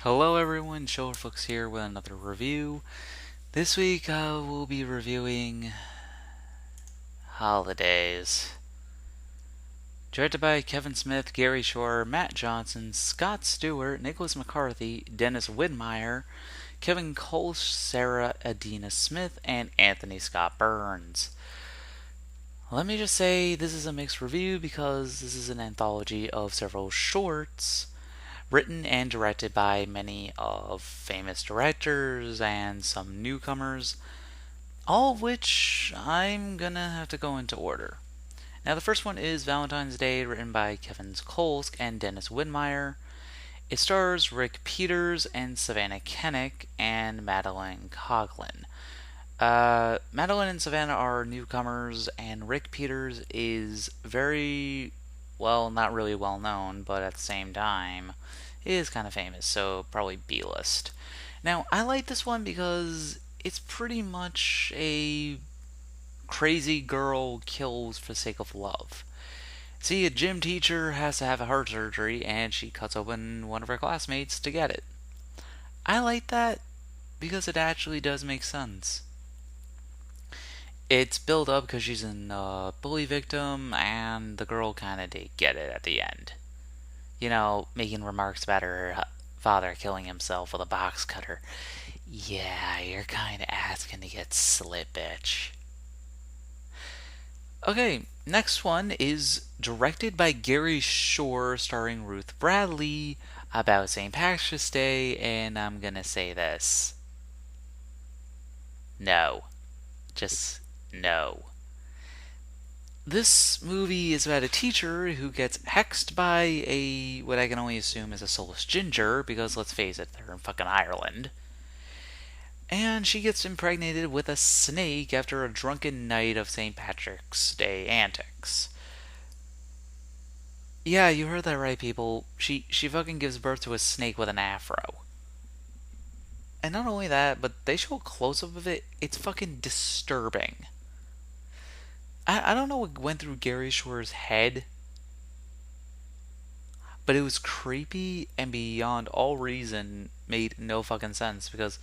Hello everyone, Chillerflix here with another review. This week we'll be reviewing Holidays. Directed by Kevin Smith, Gary Shore, Matt Johnson, Scott Stewart, Nicholas McCarthy, Dennis Widmeyer, Kevin Cole, Sarah Adina Smith, and Anthony Scott Burns. Let me just say this is a mixed review because this is an anthology of several shorts written and directed by many of famous directors and some newcomers, all of which I'm gonna have to go into order. Now, the first one is Valentine's Day, written by Kevin Kolsk and Dennis Widmeyer. It stars Rick Peters and Savannah Kennick and Madeline Coughlin. Madeline and Savannah are newcomers, and Rick Peters is very, well, not really well known, but at the same time, is kind of famous, so probably B list. Now, I like this one because it's pretty much a crazy girl kills for the sake of love. See, a gym teacher has to have a heart surgery, and she cuts open one of her classmates to get it. I like that because it actually does make sense. It's built up because she's a bully victim, and the girl kind of did get it at the end. You know, making remarks about her father killing himself with a box cutter. Yeah, you're kind of asking to get slit, bitch. Okay, next one is directed by Gary Shore, starring Ruth Bradley, about St. Patrick's Day, and I'm gonna say this. No. Just no. This movie is about a teacher who gets hexed by what I can only assume is a soulless ginger, because let's face it, they're in fucking Ireland. And she gets impregnated with a snake after a drunken night of St. Patrick's Day antics. Yeah, you heard that right, people. She fucking gives birth to a snake with an afro. And not only that, but they show a close up of it. It's fucking disturbing. I don't know what went through Gary Shore's head, but it was creepy and beyond all reason made no fucking sense because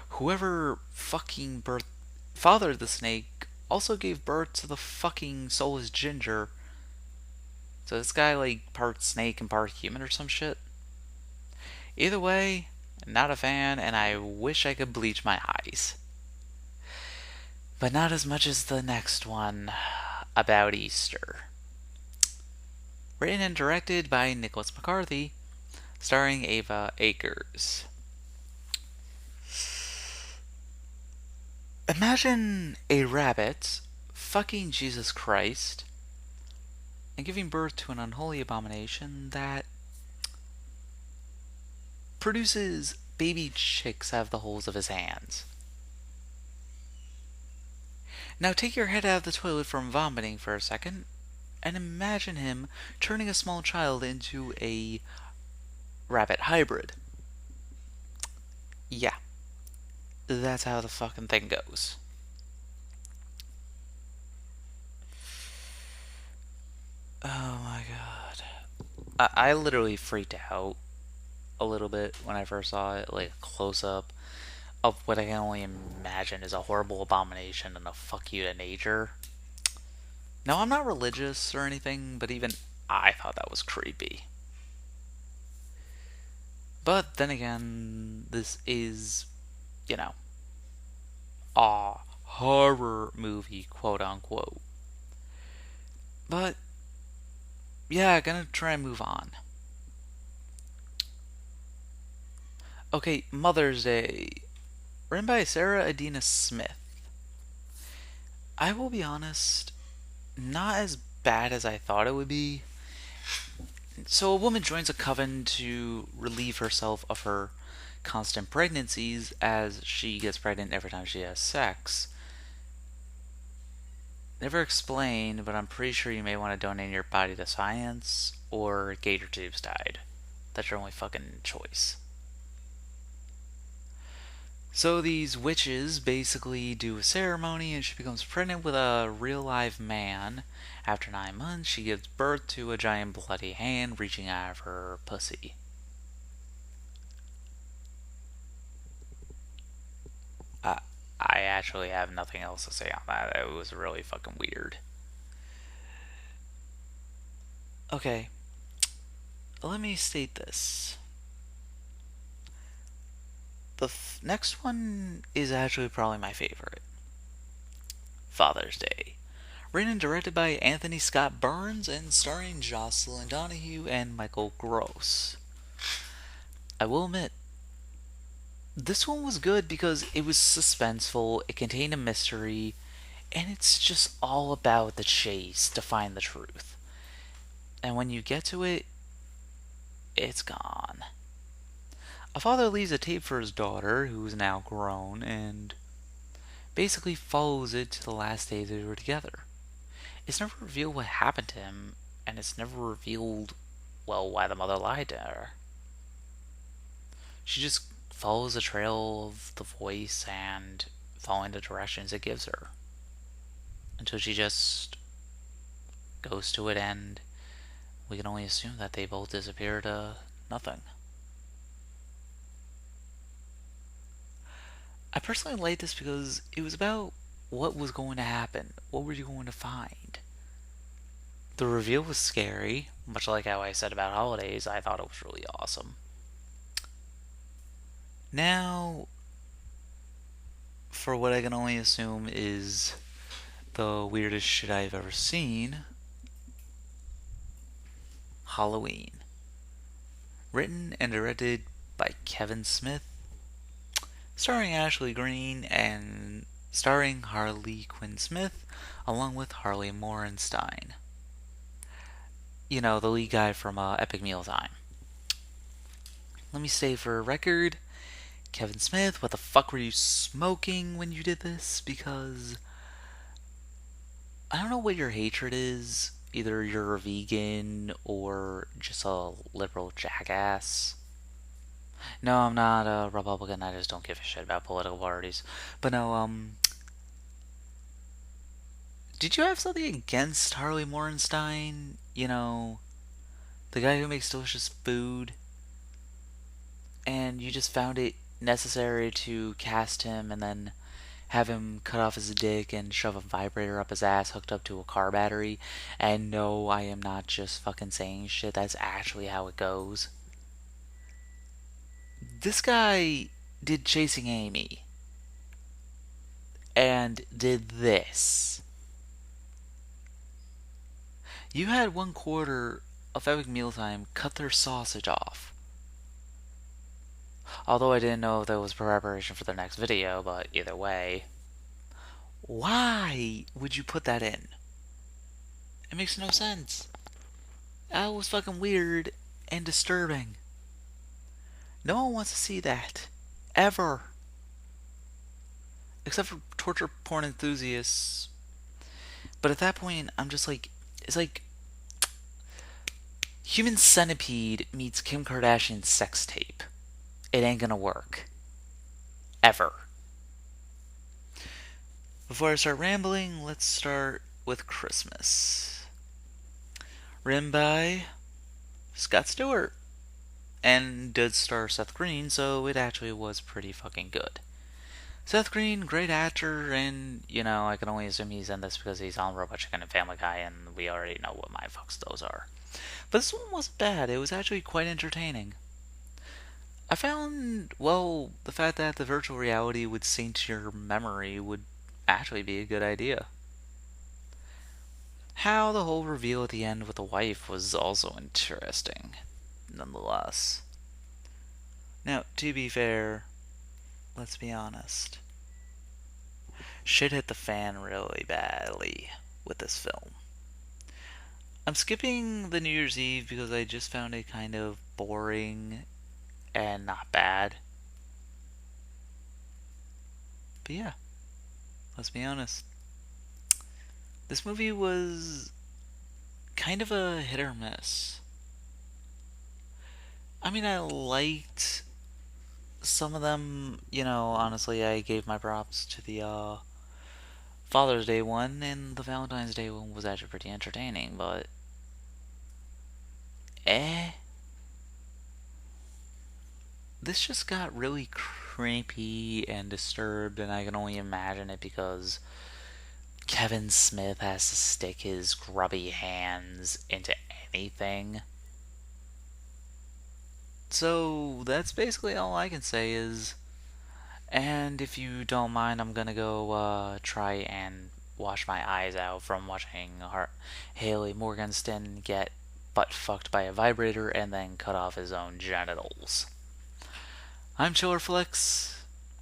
whoever fucking fathered the snake also gave birth to the fucking soulless ginger. So this guy like part snake and part human or some shit. Either way, not a fan, and I wish I could bleach my eyes. But not as much as the next one about Easter. Written and directed by Nicholas McCarthy, starring Ava Akers. Imagine a rabbit fucking Jesus Christ and giving birth to an unholy abomination that produces baby chicks out of the holes of his hands. Now take your head out of the toilet from vomiting for a second and imagine him turning a small child into a rabbit hybrid. Yeah, that's how the fucking thing goes. Oh my god. I literally freaked out a little bit when I first saw it, like a close up of what I can only imagine is a horrible abomination and a fuck you to nature. Now, I'm not religious or anything, but even I thought that was creepy. But then again, this is, you know, a horror movie, quote unquote. But, yeah, gonna try and move on. Okay, Mother's Day. Written by Sarah Adina Smith. I will be honest, not as bad as I thought it would be. So, a woman joins a coven to relieve herself of her constant pregnancies as she gets pregnant every time she has sex. Never explained, but I'm pretty sure you may want to donate your body to science or gator tubes died. That's your only fucking choice. So these witches basically do a ceremony and she becomes pregnant with a real live man. After 9 months, she gives birth to a giant bloody hand reaching out of her pussy. actually have nothing else to say on that. It was really fucking weird. Okay, let me state this. The next one is actually probably my favorite. Father's Day. Written and directed by Anthony Scott Burns and starring Jocelyn Donahue and Michael Gross. I will admit, this one was good because it was suspenseful, it contained a mystery, and it's just all about the chase to find the truth. And when you get to it, it's gone. A father leaves a tape for his daughter, who is now grown, and basically follows it to the last day they were together. It's never revealed what happened to him, and it's never revealed, well, why the mother lied to her. She just follows the trail of the voice and following the directions it gives her. Until she just goes to it, and we can only assume that they both disappear to nothing. I personally liked this because it was about what was going to happen. What were you going to find? The reveal was scary, much like how I said about holidays. I thought it was really awesome. Now, for what I can only assume is the weirdest shit I've ever seen, Halloween. Written and directed by Kevin Smith, starring Ashley Greene and starring Harley Quinn Smith, along with Harley Morenstein. You know, the lead guy from Epic Mealtime. Let me say for a record, Kevin Smith, what the fuck were you smoking when you did this? Because I don't know what your hatred is. Either you're a vegan or just a liberal jackass. No, I'm not a Republican. I just don't give a shit about political parties. But no, did you have something against Harley Morenstein? You know, the guy who makes delicious food, and you just found it necessary to cast him and then have him cut off his dick and shove a vibrator up his ass hooked up to a car battery. And no, I am not just fucking saying shit. That's actually how it goes. This guy did Chasing Amy and did this. You had 1/4 of Epic Mealtime cut their sausage off. Although I didn't know if that was preparation for their next video, but either way. Why would you put that in? It makes no sense. That was fucking weird and disturbing. No one wants to see that. Ever. Except for torture porn enthusiasts. But at that point, I'm just like, it's like Human Centipede meets Kim Kardashian's sex tape. It ain't gonna work. Ever. Before I start rambling, let's start with Christmas. Written by Scott Stewart. And did star Seth Green, so it actually was pretty fucking good. Seth Green, great actor, and, you know, I can only assume he's in this because he's on Robot Chicken and Family Guy, and we already know what my fucks those are. But this one wasn't bad. It was actually quite entertaining. I found, well, the fact that the virtual reality would sync your memory would actually be a good idea. How the whole reveal at the end with the wife was also interesting, nonetheless. Now, to be fair, let's be honest. Shit hit the fan really badly with this film. I'm skipping the New Year's Eve because I just found it kind of boring and not bad. But yeah, let's be honest. This movie was kind of a hit or miss. I mean, I liked some of them. You know, honestly, I gave my props to the Father's Day one, and the Valentine's Day one was actually pretty entertaining, but eh. this just got really creepy and disturbed, and I can only imagine it because Kevin Smith has to stick his grubby hands into anything. So that's basically all I can say is, and if you don't mind, I'm gonna go try and wash my eyes out from watching Haley Morgenstern get butt fucked by a vibrator and then cut off his own genitals. I'm Chillerflix,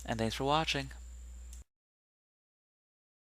and thanks for watching.